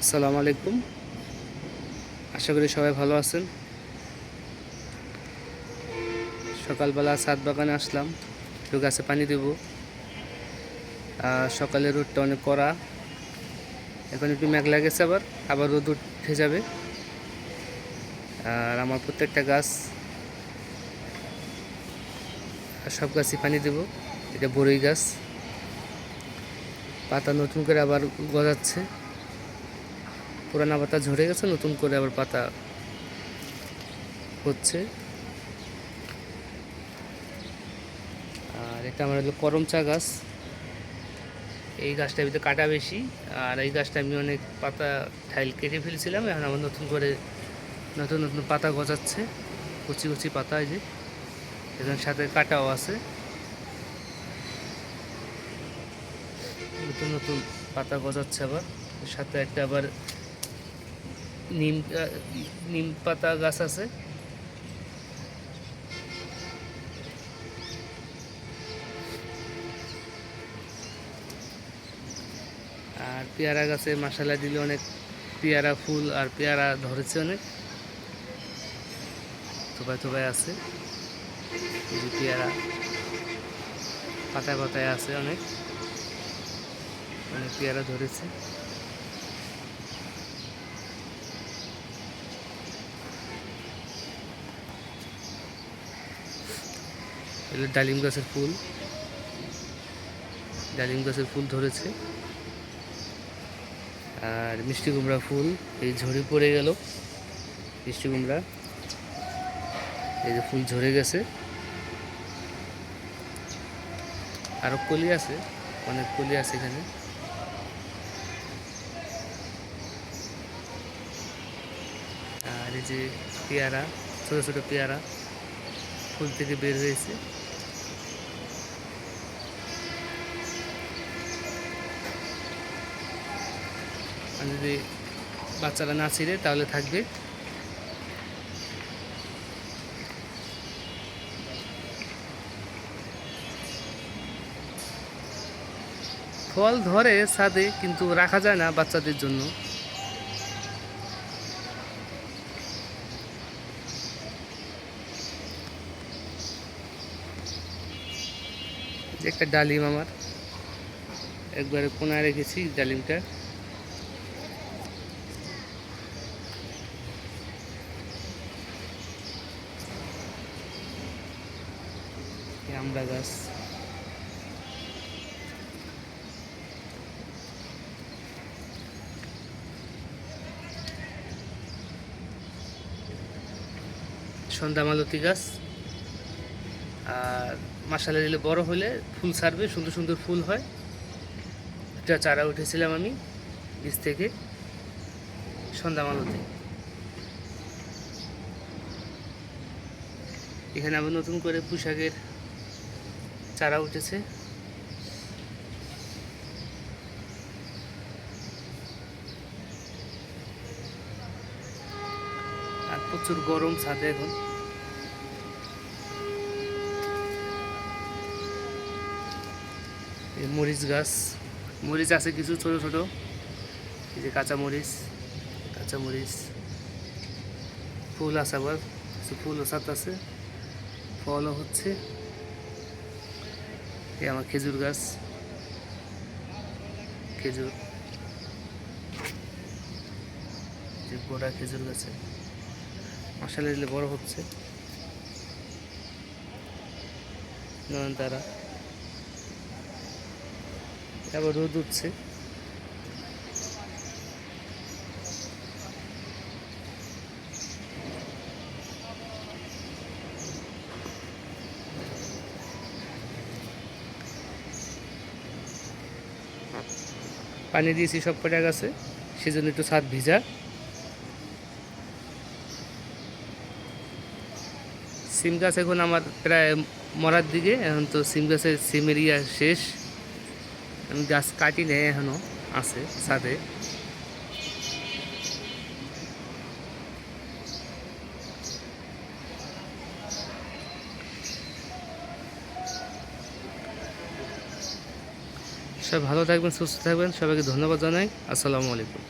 আসসালামু আলাইকুম। আশা করি সবাই ভালো আছেন। সকালবেলা ছাদ বাগানে আসলাম, একটু গাছে পানি দেব। সকালে রোদটা অনেক কড়া, এখন একটু মেঘলা গেছে, আবার রোদ উঠে যাবে। আর আমার প্রত্যেকটা গাছ, সব গাছই পানি দেব। এটা বড়ই গাছ, পাতা নতুন করে আবার গজাচ্ছে। পুরানা পাতা ঝরে গেছে, নতুন করে আবার পাতা হচ্ছে। আর এটা আমার হলো করম চা গাছ। এই গাছটার ভিতরে কাটা বেশি, আর এই গাছটা আমি অনেক পাতা ঠাইল কেটে ফেলছিলাম। এখন আমার নতুন করে নতুন নতুন পাতা গজাচ্ছে, কচি কচি পাতা। এই যে এখানে সাথে কাটাও আছে, নতুন নতুন পাতা গজাচ্ছে। আবার সাথে একটা আবার নিম নিম পাতা গাছ আছে। আর পেয়ারা গাছে মাসালা দিলে অনেক পেয়ারা ফুল আর পেয়ারা ধরেছে অনেক, থোপায় থোপায় আছে। এই যে পেয়ারা পাতায় পাতায় আছে, অনেক অনেক পেয়ারা ধরেছে। এগুলো ডালিম গাছের ফুল, ডালিম গাছের ফুল ধরেছে। আর মিষ্টি কুমড়া ফুল এই ঝরে পড়ে গেল। মিষ্টি কুমড়া এই যে ফুল ঝরে গেছে। আরো কলি আছে, অনেক কলি আছে এখানে। আর এই যে পেয়ারা, ছোট ছোট পেয়ারা ফুল থেকে বের হয়েছে। যদি বাচ্চারা না ছিঁড়ে তাহলে থাকবে। ফল ধরে ছাদে, কিন্তু রাখা যায় না বাচ্চাদের জন্য। যে একটা ডালিম আমার একবারে কোনায় রেখেছি, ডালিমটা। আমড়া গাছ, সন্ধ্যামালতী গাছ। আর মাসালা দিলে বড় হলে ফুল ছাড়বে, সুন্দর সুন্দর ফুল হয়। এটা চারা উঠেছিলাম আমি বীজ থেকে, সন্ধ্যামালতী। এখানে আবার নতুন করে পুঁইশাকের চারা উঠেছে। আর প্রচুর গরম ছাদে এখন। এই মরিচ গাছ, মরিচ আছে কিছু ছোট ছোট। এই যে কাঁচা মরিচ, কাঁচা মরিচ ফুল আছে, আবার কিছু ফুলও সাথে আছে, ফলও হচ্ছে। এই আমার খেজুর গাছ, খেজুর, যে গোড়া খেজুর গাছে মশালা দিলে বড় হচ্ছে। নয়নতারা, আবার রোদ উঠছে। পানি দিয়েছি সব কটা গাছে, সেজন্য একটু ছাদ ভিজা। সিম গাছ এখন আমার প্রায় মরার দিকে, এখন তো সিম গাছের সিমের ইয়া শেষ। আমি গাছ কাটি নেই, এখনো আছে ছাদে। সবাই ভালো থাকবেন, সুস্থ থাকবেন। সবাইকে ধন্যবাদ জানাই। আসসালামু আলাইকুম।